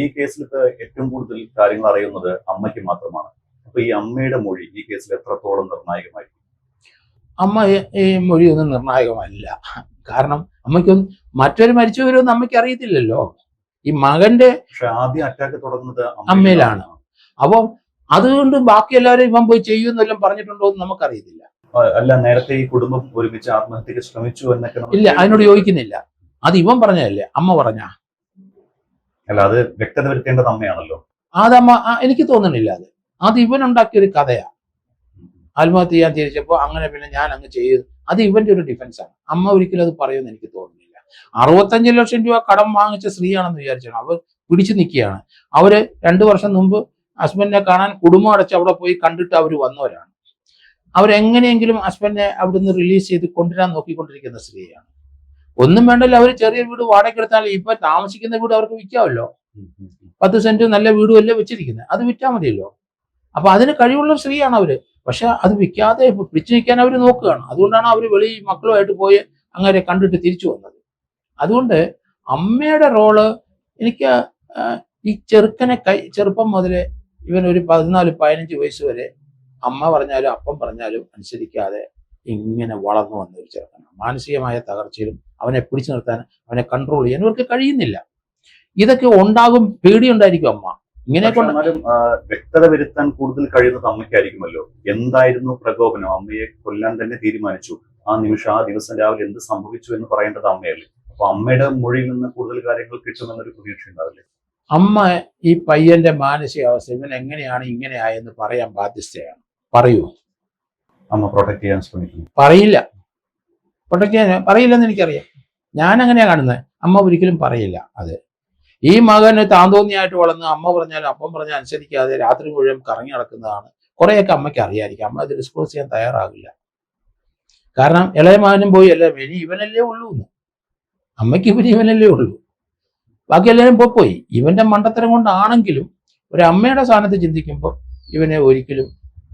ഈ കേസിൽ ഏറ്റവും കൂടുതൽ കാര്യങ്ങൾ അറിയുന്നത് അമ്മയ്ക്ക് മാത്രമാണ്. അപ്പൊ ഈ അമ്മയുടെ മൊഴി ഈ കേസിൽ എത്രത്തോളം നിർണായകമായിരിക്കും? അമ്മ ഈ മൊഴിയൊന്നും നിർണായകമല്ല. കാരണം അമ്മയ്ക്കൊന്നും മറ്റൊരു മരിച്ചവരൊന്നും അമ്മയ്ക്ക് അറിയത്തില്ലല്ലോ. ഈ മകന്റെ പക്ഷെ ആദ്യം അറ്റാക്ക് തുടങ്ങുന്നത് അമ്മയിലാണ്. അപ്പോൾ അതുകൊണ്ട് ബാക്കി എല്ലാവരും ഇവൻ പോയി ചെയ്യുമെന്നെല്ലാം പറഞ്ഞിട്ടുണ്ടോ എന്ന് നമുക്കറിയത്തില്ല. അല്ല, നേരത്തെ ഈ കുടുംബം ഒരുമിച്ച് ആത്മഹത്യക്ക് ശ്രമിച്ചു എന്നൊക്കെ ഇല്ല, അതിനോട് യോജിക്കുന്നില്ല. അത് ഇവൻ പറഞ്ഞതല്ലേ, അമ്മ പറഞ്ഞ? അല്ല, അത് വ്യക്തത വരുത്തേണ്ടത് അമ്മയാണല്ലോ. അതമ്മ എനിക്ക് തോന്നുന്നില്ല. അത് ഇവൻ ഉണ്ടാക്കിയൊരു കഥയാണ്. ആത്മഹത്യ ചെയ്യാൻ തിരിച്ചപ്പോൾ അങ്ങനെ പിന്നെ ഞാൻ അങ്ങ് ചെയ്തു, അത് ഇവന്റെ ഒരു ഡിഫൻസാണ്. അമ്മ ഒരിക്കലും അത് പറയുമെന്ന് എനിക്ക് തോന്നുന്നില്ല. 65 ലക്ഷം രൂപ കടം വാങ്ങിച്ച സ്ത്രീയാണെന്ന് വിചാരിച്ചാണ് അവർ പിടിച്ചു നിൽക്കുകയാണ്. അവര് 2 വർഷം മുമ്പ് ഹസ്ബൻഡിനെ കാണാൻ കുടുംബം അടച്ച് അവിടെ പോയി കണ്ടിട്ട് അവർ വന്നവരാണ്. അവരെങ്ങനെയെങ്കിലും ഹസ്ബൻഡിനെ അവിടുന്ന് റിലീസ് ചെയ്ത് കൊണ്ടുവരാൻ നോക്കിക്കൊണ്ടിരിക്കുന്ന സ്ത്രീയാണ്. ഒന്നും വേണ്ടല്ലോ, അവർ ചെറിയ വീട് വാടകയ്ക്കെടുത്താൽ ഇപ്പൊ താമസിക്കുന്ന വീട് അവർക്ക് വിൽക്കാമല്ലോ. 10 സെന്റ് നല്ല വീടും അല്ലേ വെച്ചിരിക്കുന്നത്, അത് വിറ്റാൽ മതിയല്ലോ. അപ്പൊ അതിന് കഴിവുള്ള സ്ത്രീയാണ് അവര്. പക്ഷെ അത് വിൽക്കാതെ പിടിച്ചു നിൽക്കാൻ അവർ നോക്കുകയാണ്. അതുകൊണ്ടാണ് അവർ വെളി മക്കളുമായിട്ട് പോയി അങ്ങനെ കണ്ടിട്ട് തിരിച്ചു വന്നത്. അതുകൊണ്ട് അമ്മയുടെ റോള് എനിക്ക് ഈ ചെറുക്കനെ ചെറുപ്പം മുതലേ ഇവൻ ഒരു 14-15 വയസ്സ് വരെ അമ്മ പറഞ്ഞാലും അപ്പം പറഞ്ഞാലും അനുസരിക്കാതെ ഇങ്ങനെ വളർന്നു വന്ന ഒരു ചെറുക്കനാണ്. മാനസികമായ തകർച്ചയിലും അവനെ പിടിച്ചു നിർത്താൻ, അവനെ കൺട്രോൾ ചെയ്യാൻ ഇവർക്ക് കഴിയുന്നില്ല. ഇതൊക്കെ ഉണ്ടാകും, പേടിയുണ്ടായിരിക്കും അമ്മ ഇങ്ങനെ. വ്യക്തത വരുത്താൻ കൂടുതൽ കഴിയുന്നത് അമ്മയ്ക്കായിരിക്കുമല്ലോ. എന്തായിരുന്നു പ്രകോപനം? അമ്മയെ കൊല്ലാൻ തന്നെ തീരുമാനിച്ചു. ആ നിമിഷം, ആ ദിവസം രാവിലെ എന്ത് സംഭവിച്ചു എന്ന് പറയേണ്ടത് അമ്മയല്ലേ. അപ്പൊ അമ്മയുടെ മൊഴിയിൽ നിന്ന് കൂടുതൽ കാര്യങ്ങൾ കിട്ടുമെന്നൊരു പ്രതീക്ഷ ഉണ്ടാവില്ലേ? അമ്മ ഈ പയ്യന്റെ മാനസികാവസ്ഥ ഇവൻ എങ്ങനെയാണ് ഇങ്ങനെ ആയെന്ന് പറയാൻ ബാധ്യസ്ഥയാണ്. പറയുമോ? അമ്മ പ്രൊട്ടക്ട് ചെയ്യാൻ ശ്രമിക്കുന്നു. പറയില്ല. പ്രൊട്ടക്ട് ചെയ്യാൻ പറയില്ലെന്ന് എനിക്കറിയാം. ഞാൻ അങ്ങനെയാ കാണുന്നത്. അമ്മ ഒരിക്കലും പറയില്ല. അത് ഈ മകന് താന്തോന്നിയായിട്ട് വളർന്ന് അമ്മ പറഞ്ഞാലും അപ്പം പറഞ്ഞാൽ അനുസരിക്കാതെ രാത്രി മുഴുവൻ കറങ്ങി നടക്കുന്നതാണ്. കുറേയൊക്കെ അമ്മയ്ക്ക് അറിയായിരിക്കും. അമ്മ അത് ഡിസ്ക്ലോസ് ചെയ്യാൻ തയ്യാറാകില്ല. കാരണം ഇളയ മകനും പോയി അല്ല, ഇനി ഇവനല്ലേ ഉള്ളൂ എന്ന്. അമ്മയ്ക്ക് ഇവനല്ലേ ഉള്ളൂ, ബാക്കി എല്ലാവരും പോയി. ഇവന്റെ മണ്ടത്തരം കൊണ്ടാണെങ്കിലും ഒരു അമ്മയുടെ സ്ഥാനത്ത് ചിന്തിക്കുമ്പോൾ ഇവനെ ഒരിക്കലും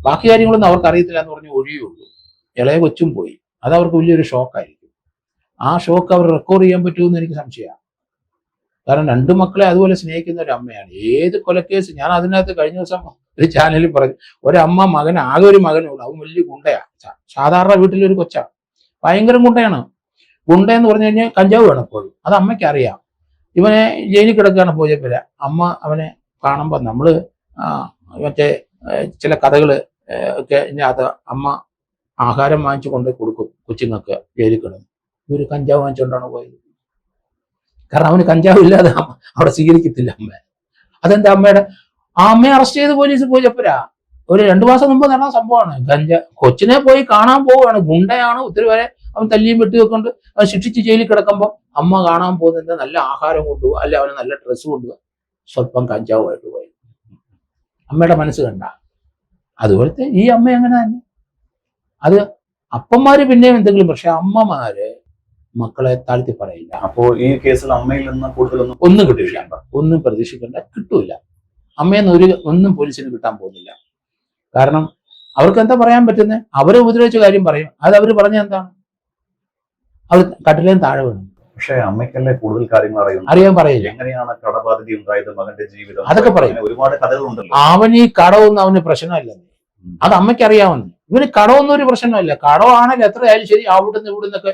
ബാക്കി കാര്യങ്ങളൊന്നും അവർക്ക് അറിയത്തില്ല എന്ന് പറഞ്ഞ് ഒഴിയുള്ളൂ. ഇളയ കൊച്ചും പോയി, അത് അവർക്ക് വലിയൊരു ഷോക്കായിരിക്കും. ആ ഷോക്ക് അവർ റെക്കോർ ചെയ്യാൻ പറ്റുമെന്ന് എനിക്ക് സംശയമാണ്. കാരണം 2 മക്കളെ അതുപോലെ സ്നേഹിക്കുന്ന ഒരു അമ്മയാണ്. ഏത് കൊലക്കേസ്, ഞാൻ അതിനകത്ത് കഴിഞ്ഞ ദിവസം ഒരു ചാനലിൽ പറഞ്ഞു, ഒരമ്മ മകൻ, ആകെ ഒരു മകനുള്ളൂ, അവൻ വലിയ ഗുണ്ടയാണ്. സാധാരണ വീട്ടിലൊരു കൊച്ചാണ്, ഭയങ്കര ഗുണ്ടയാണ്. ഗുണ്ടയെന്ന് പറഞ്ഞു കഴിഞ്ഞാൽ കഞ്ചാവ് വേണം എപ്പോഴും. അത് അമ്മയ്ക്ക് അറിയാം. ഇവനെ ജയിലിൽ കിടക്കുകയാണ് പൂജപ്പുര. അമ്മ അവനെ കാണുമ്പോൾ നമ്മൾ മറ്റേ ചില കഥകൾ ഒക്കെ ഇതിനകത്ത് അമ്മ ആഹാരം വാങ്ങിച്ചു കൊണ്ട് കൊടുക്കും കൊച്ചുങ്ങൾക്ക് ജയിലിൽ കിടന്ന്. ഇവര് കഞ്ചാവ് വാങ്ങിച്ചുകൊണ്ടാണ് പോയത്. കാരണം അവന് കഞ്ചാവ് ഇല്ലാതെ അവിടെ സ്വീകരിക്കത്തില്ല അമ്മ. അതെന്താ അമ്മയെ അറസ്റ്റ് ചെയ്ത് പോലീസ് പൂജപ്പുര ഒരു 2 മാസം മുമ്പ് നടന്ന സംഭവമാണ്. കൊച്ചിനെ പോയി കാണാൻ പോവുകയാണ്. ഗുണ്ടയാണ്, ഒത്തിരി വരെ അവൻ തല്ലിയും വെട്ടിയൊക്കെ കൊണ്ട് അവൻ ശിക്ഷിച്ച് ജയിലിൽ കിടക്കുമ്പോൾ അമ്മ കാണാൻ പോകുന്നത് നല്ല ആഹാരം കൊണ്ടുപോകുക, അല്ലെ അവന് നല്ല ഡ്രസ്സ് കൊണ്ടുപോകുക, സ്വല്പം കഞ്ചാവുമായിട്ട് പോയി. അമ്മയുടെ മനസ്സ് കണ്ട. അതുപോലത്തെ ഈ അമ്മ അങ്ങനെ തന്നെ. അത് അപ്പന്മാര് പിന്നെയും എന്തെങ്കിലും, പക്ഷെ അമ്മമാര് മക്കളെ താഴ്ത്തി പറയില്ല. അപ്പോ ഈ കേസിൽ അമ്മയിൽ നിന്ന് കൂടുതലൊന്നും ഒന്നും കിട്ടില്ല, ഒന്നും പ്രതീക്ഷിക്കേണ്ട, കിട്ടൂല. അമ്മയെന്ന് ഒന്നും പോലീസിന് കിട്ടാൻ പോകുന്നില്ല. കാരണം അവർക്ക് എന്താ പറയാൻ പറ്റുന്നത്? അവരെ ഉപദ്രവിച്ച കാര്യം പറയും. അത് അവര് പറഞ്ഞ എന്താണ്? അവർ കട്ടിലേം താഴെ വീണു. പക്ഷെ അമ്മയ്ക്കല്ലേ കൂടുതൽ കാര്യങ്ങൾ അറിയാൻ പറയില്ല. എങ്ങനെയാണ് കടബാധ്യത ഉണ്ടായത്, മകന്റെ ജീവിതം, അതൊക്കെ പറയും. ഒരുപാട് കഥകളുണ്ടല്ലോ. അവന് ഈ കടമൊന്നും അവന് പ്രശ്നമില്ലെന്ന്, അത് അമ്മയ്ക്ക് അറിയാവുന്നു. ഇവന് കടമൊന്നും ഒരു പ്രശ്നമില്ല. കടമാണെങ്കിൽ എത്ര ആയാലും ശരി, അവിടുന്ന് ഇവിടുന്നൊക്കെ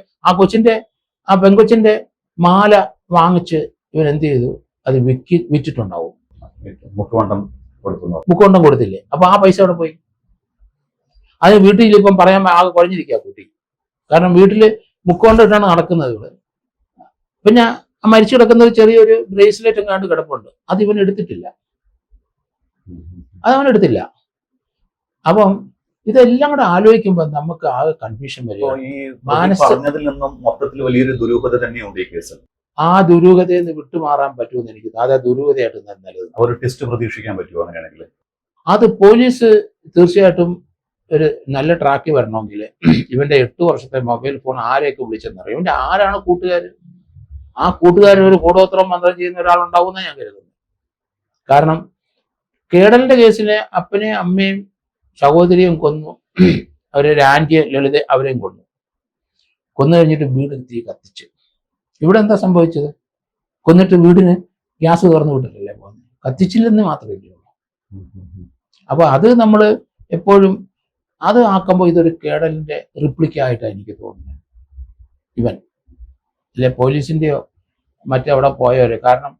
ആ പെൺകൊച്ചിന്റെ മാല വാങ്ങിച്ച് ഇവൻ എന്ത് ചെയ്തു? അത് വിറ്റിട്ടുണ്ടാവും. മുക്കുവണ്ടം കൊടുത്തില്ലേ? അപ്പൊ ആ പൈസ അവിടെ പോയി. അത് വീട്ടിൽ ഇപ്പം പറയാൻ ആകെ കുഴഞ്ഞിരിക്കുക കുട്ടി. കാരണം വീട്ടില് മുക്കുവണ്ടം ഇട്ടാണ് നടക്കുന്നത് ഇവിടെ. പിന്നെ മരിച്ചു കിടക്കുന്ന ഒരു ചെറിയൊരു ബ്രേസ്ലെറ്റ് എങ്ങാണ്ട് കിടപ്പുണ്ട്, അത് ഇവൻ എടുത്തിട്ടില്ല. അത് അവൻ എടുത്തില്ല. അപ്പം ഇതെല്ലാം കൂടെ ആലോചിക്കുമ്പോൾ നമുക്ക് ആകെ കൺഫ്യൂഷൻ വരും. പറഞ്ഞതിൽ നിന്നും മൊത്തത്തിൽ വലിയൊരു ദുരൂഹത തന്നെയുണ്ട് ഈ കേസ്. ആ ദുരൂഹതയിൽ നിന്ന് വിട്ടുമാറാൻ പറ്റുമെന്ന് എനിക്ക് അതാ ദുരൂഹതയായിട്ട് നല്ലത്. ഒരു ടെസ്റ്റ് പ്രതീക്ഷിക്കാൻ പറ്റുമോ അങ്ങനെയാണെങ്കിൽ? അത് പോലീസ് തീർച്ചയായിട്ടും ഒരു നല്ല ട്രാക്ക് വരണമെങ്കിൽ ഇവന്റെ 8 വർഷത്തെ മൊബൈൽ ഫോൺ ആരെയൊക്കെ വിളിച്ചെന്നറിയാം. ഇവന്റെ ആരാണ് കൂട്ടുകാർ? ആ കൂട്ടുകാരൻ ഒരു കൂടോത്രം മന്ത്രം ചെയ്യുന്ന ഒരാളുണ്ടാവുമെന്ന് ഞാൻ കരുതുന്നു. കാരണം കേടലിന്റെ കേസിലെ അപ്പനെയും അമ്മയും സഹോദരിയും കൊന്നു. അവരൊരു ആന്റി ലളിത അവരെയും കൊന്നു കഴിഞ്ഞിട്ട് വീട് തീ കത്തിച്ച്. ഇവിടെ എന്താ സംഭവിച്ചത്? കൊന്നിട്ട് വീടിന് ഗ്യാസ് തുറന്നു വിട്ടിട്ടല്ലേ പോകുന്നത്, കത്തിച്ചില്ലെന്ന് മാത്രമേ ഉള്ളൂ. അപ്പോൾ അത് നമ്മൾ എപ്പോഴും അത് ആക്കുമ്പോൾ ഇതൊരു കേടലിൻ്റെ റിപ്ലിക്കായിട്ടാണ് എനിക്ക് തോന്നുന്നത്. ഇവൻ അല്ലെ പോലീസിൻ്റെയോ മറ്റവിടെ പോയവരെ, കാരണം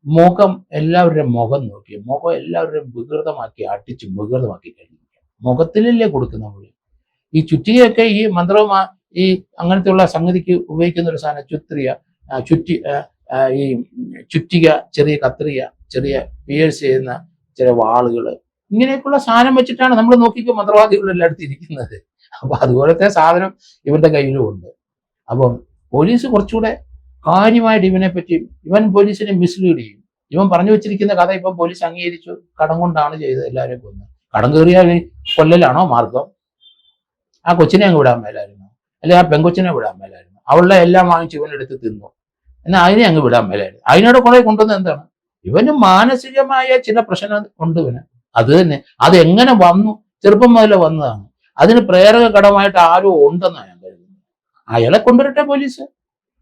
മുഖം എല്ലാവരുടെയും മുഖം നോക്കി, മുഖം എല്ലാവരുടെയും വികൃതമാക്കി, അടിച്ച് വികൃതമാക്കി കഴിഞ്ഞിരിക്കുക. മുഖത്തിലല്ലേ കൊടുക്കുന്ന നമ്മൾ ഈ ചുറ്റികയൊക്കെ ഈ മന്ത്രവുമാ ഈ അങ്ങനത്തെയുള്ള സംഗതിക്ക് ഉപയോഗിക്കുന്ന ഒരു സാധനം ഈ ചുറ്റിക, ചെറിയ കത്രിക, ചെറിയ പിയേഴ്സ് ചെയ്യുന്ന ചില വാളുകൾ, ഇങ്ങനെയൊക്കെയുള്ള സാധനം വെച്ചിട്ടാണ് നമ്മൾ നോക്കിക്കോ മന്ത്രവാദികളുടെ എല്ലായിടത്തും ഇരിക്കുന്നത്. അപ്പൊ അതുപോലത്തെ സാധനം ഇവന്റെ കയ്യിലും ഉണ്ട്. അപ്പം പോലീസ് കുറച്ചുകൂടെ കാര്യമായിട്ട് ഇവനെ പറ്റി, ഇവൻ പോലീസിനെ മിസ്ലീഡ് ചെയ്യും. ഇവൻ പറഞ്ഞു വെച്ചിരിക്കുന്ന കഥ ഇപ്പം പോലീസ് അംഗീകരിച്ചു, കടം കൊണ്ടാണ് ചെയ്തത്, എല്ലാവരെയും കൊന്നത്. കടം കയറിയാൽ കൊല്ലലാണോ മാർഗം? ആ കൊച്ചിനെ അങ്ങ് വിടാൻ മേലായിരുന്നു, അല്ലെ ആ പെങ്കൊച്ചിനെ വിടാൻ മേലായിരുന്നു. അവളുടെ എല്ലാം വാങ്ങിച്ച് ഇവനെടുത്ത് തിന്നു, എന്നാൽ അതിനെ അങ്ങ് വിടാൻ മേലായിരുന്നു. അതിനോട് കുറെ കൊണ്ടുവന്നത് എന്താണ്? ഇവന് മാനസികമായ ചില പ്രശ്നം ഉണ്ട് ഇവന്. അത് തന്നെ, അത് എങ്ങനെ വന്നു? ചെറുപ്പം മുതലേ വന്നതാണ്. അതിന് പ്രേരക ഘടകമായിട്ട് ആരോ ഉണ്ടെന്നാണ് ഞാൻ കരുതുന്നത്. അയാളെ കൊണ്ടുവരട്ടെ പോലീസ്,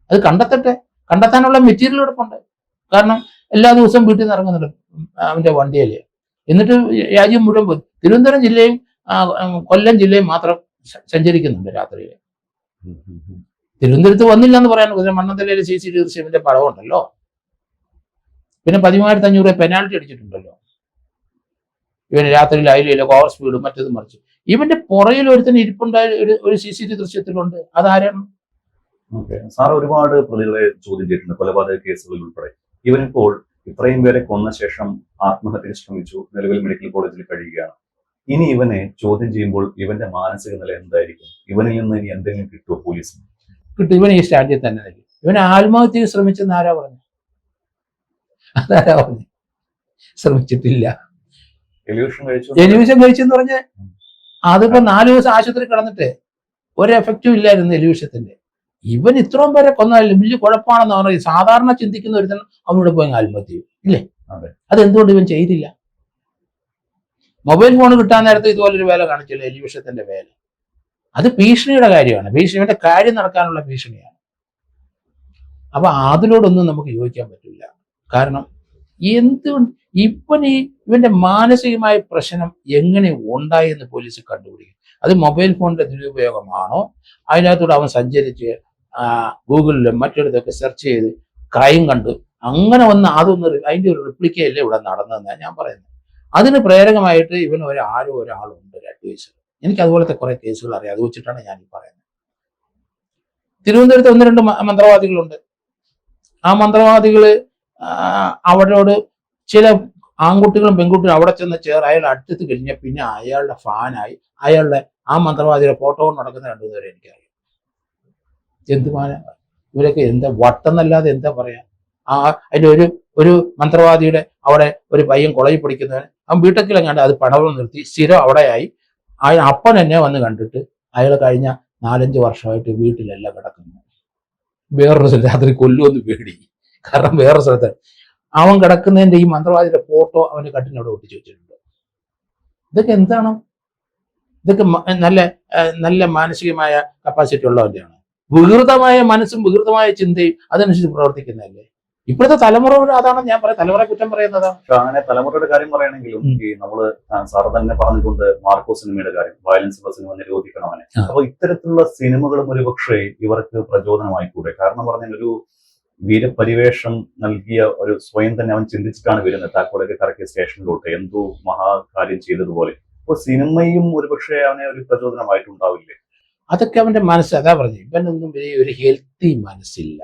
അത് കണ്ടെത്തട്ടെ. കണ്ടെത്താനുള്ള മെറ്റീരിയൽ എടുപ്പുണ്ട്. കാരണം എല്ലാ ദിവസവും വീട്ടിൽ നിന്ന് ഇറങ്ങുന്നുണ്ട് അവന്റെ വണ്ടിയില്. എന്നിട്ട് രാജ്യം മുഴുവൻ പോയി, തിരുവനന്തപുരം ജില്ലയും കൊല്ലം ജില്ലയും മാത്രം സഞ്ചരിക്കുന്നുണ്ട് രാത്രിയിൽ. തിരുവനന്തപുരത്ത് വന്നില്ല എന്ന് പറയാൻ മണ്ണന്തലയിലെ CCTV ദൃശ്യത്തിന്റെ പടമുണ്ടല്ലോ. പിന്നെ 13,500 പെനാൽറ്റി അടിച്ചിട്ടുണ്ടല്ലോ ഇവന് രാത്രിയിൽ. അതിലില്ല ഓവർ സ്പീഡ് മറ്റേത് മറിച്ച്. ഇവന്റെ പുറയിൽ ഒരുത്തിന് ഇരിപ്പുണ്ടായ ഒരു CCTV ദൃശ്യത്തിലുണ്ട്. അതാരാണ്? സാർ ഒരുപാട് പ്രതികളെ ചോദ്യം ചെയ്തിട്ടുണ്ട്, കൊലപാതക കേസുകളിൽ ഉൾപ്പെടെ. ഇവനിപ്പോൾ ഇത്രയും പേരെ കൊന്ന ശേഷം ആത്മഹത്യക്ക് ശ്രമിച്ചു, നിലവിൽ മെഡിക്കൽ കോളേജിൽ കഴിയുകയാണ്. ഇനി ഇവനെ ചോദ്യം ചെയ്യുമ്പോൾ ഇവന്റെ മാനസിക നില എന്തായിരിക്കും? ഇവനിൽ നിന്ന് ഇനി എന്തെങ്കിലും കിട്ടുമോ പോലീസിന്? കിട്ടും. ഇവൻ ഈ സ്റ്റാൻഡിൽ തന്നെ നിൽക്കും. ഇവൻ ആത്മഹത്യക്ക് ശ്രമിച്ചെന്ന് ആരാ പറഞ്ഞു? അതാരാ പറഞ്ഞു? ശ്രമിച്ചിട്ടില്ല. എലിവേഷൻ കഴിച്ചെന്ന് പറഞ്ഞ് അതിപ്പോ 4 ദിവസം ആശുപത്രി കിടന്നിട്ട് ഒരു എഫക്റ്റും ഇല്ലായിരുന്നു എലിവിഷത്തിന്റെ. ഇവൻ ഇത്രയും പേരെ കൊന്നാലും വലിയ കുഴപ്പമാണെന്ന് പറഞ്ഞാൽ സാധാരണ ചിന്തിക്കുന്ന ഒരുത്തൻ അവനോട് പോയി ആത്മഹത്യ ചെയ്യും ഇല്ലേ? അതെന്തുകൊണ്ട് ഇവൻ ചെയ്തില്ല? മൊബൈൽ ഫോൺ കിട്ടാൻ നേരത്തെ ഇതുപോലൊരു വേല കാണിച്ചില്ല, എലിവിഷത്തിന്റെ വേല. അത് ഭീഷണിയുടെ കാര്യമാണ്, ഇവന്റെ കാര്യം നടക്കാനുള്ള ഭീഷണിയാണ്. അപ്പൊ അതിനോടൊന്നും നമുക്ക് യോജിക്കാൻ പറ്റില്ല. കാരണം എന്തുകൊണ്ട് ഇവന്റെ മാനസികമായ പ്രശ്നം എങ്ങനെ ഉണ്ടായി എന്ന് പോലീസ് കണ്ടുപിടിക്കും. അത് മൊബൈൽ ഫോണിന്റെ ദുരുപയോഗമാണോ? അതിനകത്തൂടെ അവൻ സഞ്ചരിച്ച് ഗൂഗിളിലും മറ്റിടത്തൊക്കെ സെർച്ച് ചെയ്ത് ക്രൈം കണ്ട് അങ്ങനെ അതിന്റെ ഒരു റിപ്ലിക്കയല്ലേ ഇവിടെ നടന്നതെന്നാണ് ഞാൻ പറയുന്നത്. അതിന് പ്രേരകമായിട്ട് ഇവൻ ഒരാളുണ്ട് 2 വയസ്സിൽ. എനിക്ക് അതുപോലത്തെ കുറെ കേസുകൾ അറിയാം. അത് വെച്ചിട്ടാണ് ഞാൻ ഈ പറയുന്നത്. തിരുവനന്തപുരത്ത് 1-2 മന്ത്രവാദികളുണ്ട്. ആ മന്ത്രവാദികള് അവരോട് ചില ആൺകുട്ടികളും പെൺകുട്ടികളും അവിടെ ചെന്ന് അയാൾ അടുത്ത് കഴിഞ്ഞാൽ പിന്നെ അയാളുടെ ഫാനായി അയാളുടെ ആ മന്ത്രവാദിയുടെ ഫോട്ടോ കൊണ്ട് നടക്കുന്ന 2 പേരെ എനിക്കറിയാം. എന്തുമാന ഇവരൊക്കെ എന്താ വട്ടെന്നല്ലാതെ എന്താ പറയാ? അതിന്റെ ഒരു മന്ത്രവാദിയുടെ അവിടെ ഒരു പയ്യൻ കോളേജിൽ പഠിക്കുന്നവന് അവൻ വീട്ടിലെങ്ങാണ്ട് അത് പണവും നിർത്തി സ്ഥിരം അവിടെയായി. അപ്പൻ എന്നെ വന്ന് കണ്ടിട്ട് അയാൾ കഴിഞ്ഞ 4-5 വർഷമായിട്ട് വീട്ടിലല്ല കിടക്കുന്നു. വേറൊരു സ്ഥലത്ത് രാത്രി കൊല്ലുമെന്ന് പേടി. കാരണം വേറൊരു സ്ഥലത്ത് അവൻ കിടക്കുന്നതിന്റെ ഈ മന്ത്രവാദിയുടെ ഫോട്ടോ അവന്റെ കട്ടിനോട് ഒട്ടിച്ചു വെച്ചിട്ടുണ്ട്. ഇതൊക്കെ എന്താണ്? ഇതൊക്കെ നല്ല മാനസികമായ കപ്പാസിറ്റി ഉള്ളവന്റെയാണ്. വികൃതമായ മനസ്സും വികൃതമായ ചിന്തയും അതനുസരിച്ച് പ്രവർത്തിക്കുന്നതല്ലേ ഇപ്പോഴത്തെ തലമുറയോട്. അതാണ് ഞാൻ പറയാം, തലമുറ കുറ്റം പറയുന്നതാണ്. അങ്ങനെ തലമുറയുടെ കാര്യം പറയുകയാണെങ്കിലും ഈ നമ്മള് സാർ തന്നെ പറഞ്ഞിട്ടുണ്ട് മാർക്കോ സിനിമയുടെ കാര്യം, വയലൻസ് ഉള്ള സിനിമ നിരോധിക്കണമെന്ന്. അപ്പൊ ഇത്തരത്തിലുള്ള സിനിമകളും ഒരുപക്ഷെ ഇവർക്ക് പ്രചോദനമായിക്കൂടെ? കാരണം പറഞ്ഞാൽ ഒരു വീരപരിവേഷം നൽകിയ ഒരു സ്വയം തന്നെ അവൻ ചിന്തിച്ചിട്ടാണ് വരുന്നത്. താക്കോലൊക്കെ കറക്കിയ സ്റ്റേഷനിലോട്ട് എന്തോ മഹാകാര്യം ചെയ്തതുപോലെ. അപ്പൊ സിനിമയും ഒരുപക്ഷെ അവനെ ഒരു പ്രചോദനമായിട്ടുണ്ടാവില്ലേ? അതൊക്കെ അവന്റെ മനസ്സ്. അതാ പറഞ്ഞു, ഇവനൊന്നും ഒരു ഹെൽത്തി മനസ്സില്ല.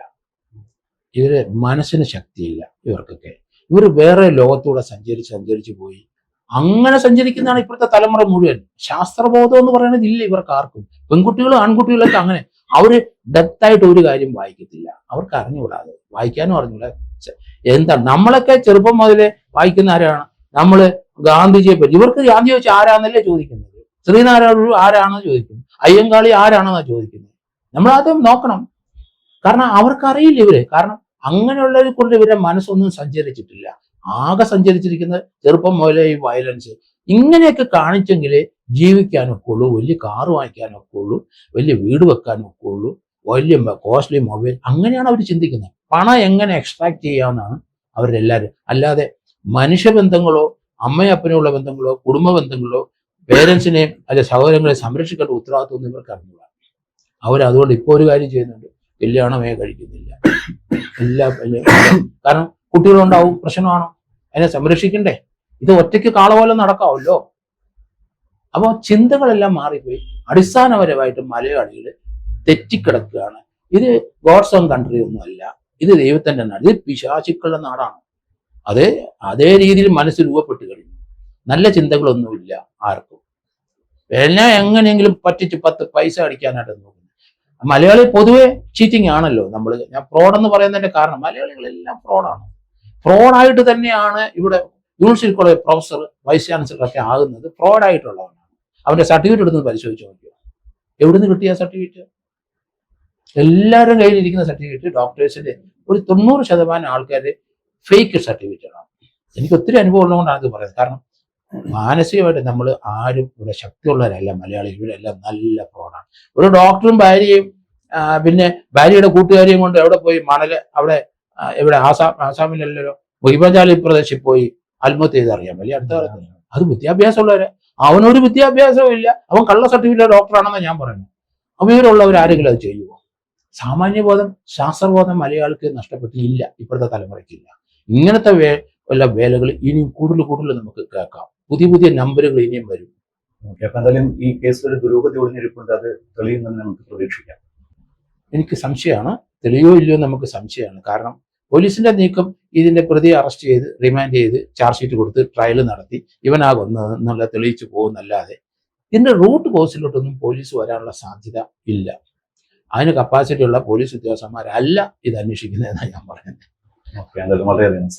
ഇവര് മനസ്സിന് ശക്തിയില്ല ഇവർക്കൊക്കെ. ഇവർ വേറെ ലോകത്തൂടെ സഞ്ചരിച്ച് പോയി. അങ്ങനെ സഞ്ചരിക്കുന്നതാണ് ഇപ്പോഴത്തെ തലമുറ മുഴുവൻ. ശാസ്ത്രബോധം എന്ന് പറയുന്നത് ഇല്ല ഇവർക്ക് ആർക്കും. പെൺകുട്ടികളും ആൺകുട്ടികളൊക്കെ അങ്ങനെ. അവര് ഡെപ്തായിട്ട് ഒരു കാര്യം വായിക്കത്തില്ല. അവർക്ക് അറിഞ്ഞുകൂടാതെ, വായിക്കാനും അറിഞ്ഞുകൂടാ. എന്താ നമ്മളൊക്കെ ചെറുപ്പം മുതലേ വായിക്കുന്ന ആരാണ്? നമ്മള് ഗാന്ധിജിയെ പറ്റി. ഇവർക്ക് ഗാന്ധി ചോദിച്ചാൽ ആരാന്നല്ലേ ചോദിക്കുന്നത്. ശ്രീനാരായണ ആരാണെന്ന് ചോദിക്കുന്നു. അയ്യങ്കാളി ആരാണെന്നാണ് ചോദിക്കുന്നത്. നമ്മളാദ്യം നോക്കണം. കാരണം അവർക്കറിയില്ല ഇവര്. കാരണം അങ്ങനെയുള്ളവരെ കൊണ്ട് ഇവരുടെ മനസ്സൊന്നും സഞ്ചരിച്ചിട്ടില്ല. ആകെ സഞ്ചരിച്ചിരിക്കുന്നത് ചെറുപ്പം മുതലേ ഈ വയലൻസ് ഇങ്ങനെയൊക്കെ കാണിച്ചെങ്കിലേ ജീവിക്കാനൊക്കെ ഉള്ളൂ, വലിയ കാറ് വാങ്ങിക്കാനൊക്കെ ഉള്ളൂ, വലിയ വീട് വെക്കാനൊക്കെ ഉള്ളൂ, വലിയ കോസ്റ്റ്ലി മൊബൈൽ. അങ്ങനെയാണ് അവർ ചിന്തിക്കുന്നത്. പണം എങ്ങനെ എക്സ്ട്രാക്ട് ചെയ്യാമെന്നാണ് അവരെല്ലാവരും. അല്ലാതെ മനുഷ്യബന്ധങ്ങളോ അമ്മയപ്പനുള്ള ബന്ധങ്ങളോ കുടുംബ ബന്ധങ്ങളോ പേരൻസിനെയും അല്ലെ സഹോദരങ്ങളെ സംരക്ഷിക്കേണ്ട ഉത്തരവാദിത്വം ഇവർക്ക് അറിഞ്ഞില്ല. അവരതുകൊണ്ട് ഇപ്പോൾ ഒരു കാര്യം ചെയ്യുന്നുണ്ട്, കല്യാണമേ കഴിക്കുന്നില്ല. കാരണം കുട്ടികളുണ്ടാവും, പ്രശ്നമാണോ, അതിനെ സംരക്ഷിക്കണ്ടേ? ഇത് ഒറ്റയ്ക്ക് കാള പോലെ നടക്കാവല്ലോ. അപ്പോൾ ചിന്തകളെല്ലാം മാറിപ്പോയി. അടിസ്ഥാനപരമായിട്ട് മലയാളികൾ തെറ്റിക്കിടക്കുകയാണ്. ഇത് ഗോഡ്സ് ഓൺ കൺട്രി ഒന്നുമല്ല, ഇത് ദൈവത്തിന്റെ നാട്, ഇത് പിശാചുക്കളുടെ നാടാണ്. അതേ രീതിയിൽ മനസ്സ് രൂപപ്പെട്ട് കഴിഞ്ഞു. നല്ല ചിന്തകളൊന്നുമില്ല ആർക്കും. എല്ലാം എങ്ങനെയെങ്കിലും പറ്റിച്ച് 10 പൈസ അടിക്കാനായിട്ട് നോക്കുന്നു. മലയാളി പൊതുവെ ചീറ്റിംഗ് ആണല്ലോ. ഞാൻ ഫ്രോഡെന്ന് പറയുന്നതിന്റെ കാരണം മലയാളികളെല്ലാം ഫ്രോഡാണ്. ഫ്രോഡായിട്ട് തന്നെയാണ് ഇവിടെ university college professor, vice chancellor ഒക്കെ ആകുന്നത് ഫ്രോഡായിട്ടുള്ളവനാണ്. അവന്റെ സർട്ടിഫിക്കറ്റ് എടുത്ത് പരിശോധിച്ച് നോക്കിയോ, എവിടുന്ന് കിട്ടിയ സർട്ടിഫിക്കറ്റ്? എല്ലാവരും കയ്യിലിരിക്കുന്ന സർട്ടിഫിക്കറ്റ് ഡോക്ടേഴ്സിന്റെ ഒരു 90% ആൾക്കാർ ഫേക്ക് സർട്ടിഫിക്കറ്റാണ്. എനിക്ക് ഒത്തിരി അനുഭവം ഉള്ളതുകൊണ്ടാണ് ഇത് പറയുന്നത്. കാരണം മാനസികമായിട്ട് നമ്മൾ ആരും ഇവിടെ ശക്തിയുള്ളവരല്ല മലയാളി, ഇവരെല്ലാം നല്ല ഫ്രോഡാണ്. ഒരു ഡോക്ടറും ഭാര്യയും പിന്നെ ഭാര്യയുടെ കൂട്ടുകാരിയും കൊണ്ട് എവിടെ പോയി അവിടെ ഇവിടെ ആസാമിലല്ലോ ഹിമാചാലി പ്രദേശിൽ പോയി ആത്മഹത്യ ചെയ്തറിയാം വലിയ അടുത്ത കാലത്ത്. അത് വിദ്യാഭ്യാസമുള്ളവരെ, അവനൊരു വിദ്യാഭ്യാസവും ഇല്ല, അവൻ കള്ള സർട്ടിഫിക്കറ്റ് ഡോക്ടറാണെന്ന് ഞാൻ പറയുന്നു. അപ്പൊ ഇവരുള്ളവർ ആരെങ്കിലും അത് ചെയ്യുമോ? സാമാന്യബോധം, ശാസ്ത്രബോധം മലയാളിക്ക് നഷ്ടപ്പെട്ടില്ല, ഇപ്പോഴത്തെ തലമുറയ്ക്കില്ല. ഇങ്ങനത്തെ വല്ല വേലകൾ ഇനിയും കൂടുതൽ നമുക്ക് കേൾക്കാം. പുതിയ നമ്പറുകൾ ഇനിയും വരും. അപ്പൊ എന്തായാലും ഈ കേസിൽ ഒരു ദുരൂഹത ഒളിഞ്ഞിരിപ്പുണ്ട്, അത് തെളിയുമെന്ന് നമുക്ക് പ്രതീക്ഷിക്കാം. എനിക്ക് സംശയമാണ്, തെളിയോ ഇല്ലയോ നമുക്ക് സംശയമാണ്. കാരണം പോലീസിന്റെ നീക്കം ഇതിന്റെ പ്രതിയെ അറസ്റ്റ് ചെയ്ത് റിമാൻഡ് ചെയ്ത് ചാർജ് ഷീറ്റ് കൊടുത്ത് ട്രയൽ നടത്തി ഇവനാകുന്നുള്ള തെളിയിച്ചു പോകുന്നല്ലാതെ ഇതിന്റെ റൂട്ട് കോസിലോട്ടൊന്നും പോലീസ് വരാനുള്ള സാധ്യത ഇല്ല. അതിന് കപ്പാസിറ്റി ഉള്ള പോലീസ് ഉദ്യോഗസ്ഥന്മാരല്ല ഇത് അന്വേഷിക്കുന്നതെന്നാണ് ഞാൻ പറയുന്നത്. ഓക്കെ, എന്തായാലും വളരെയധികം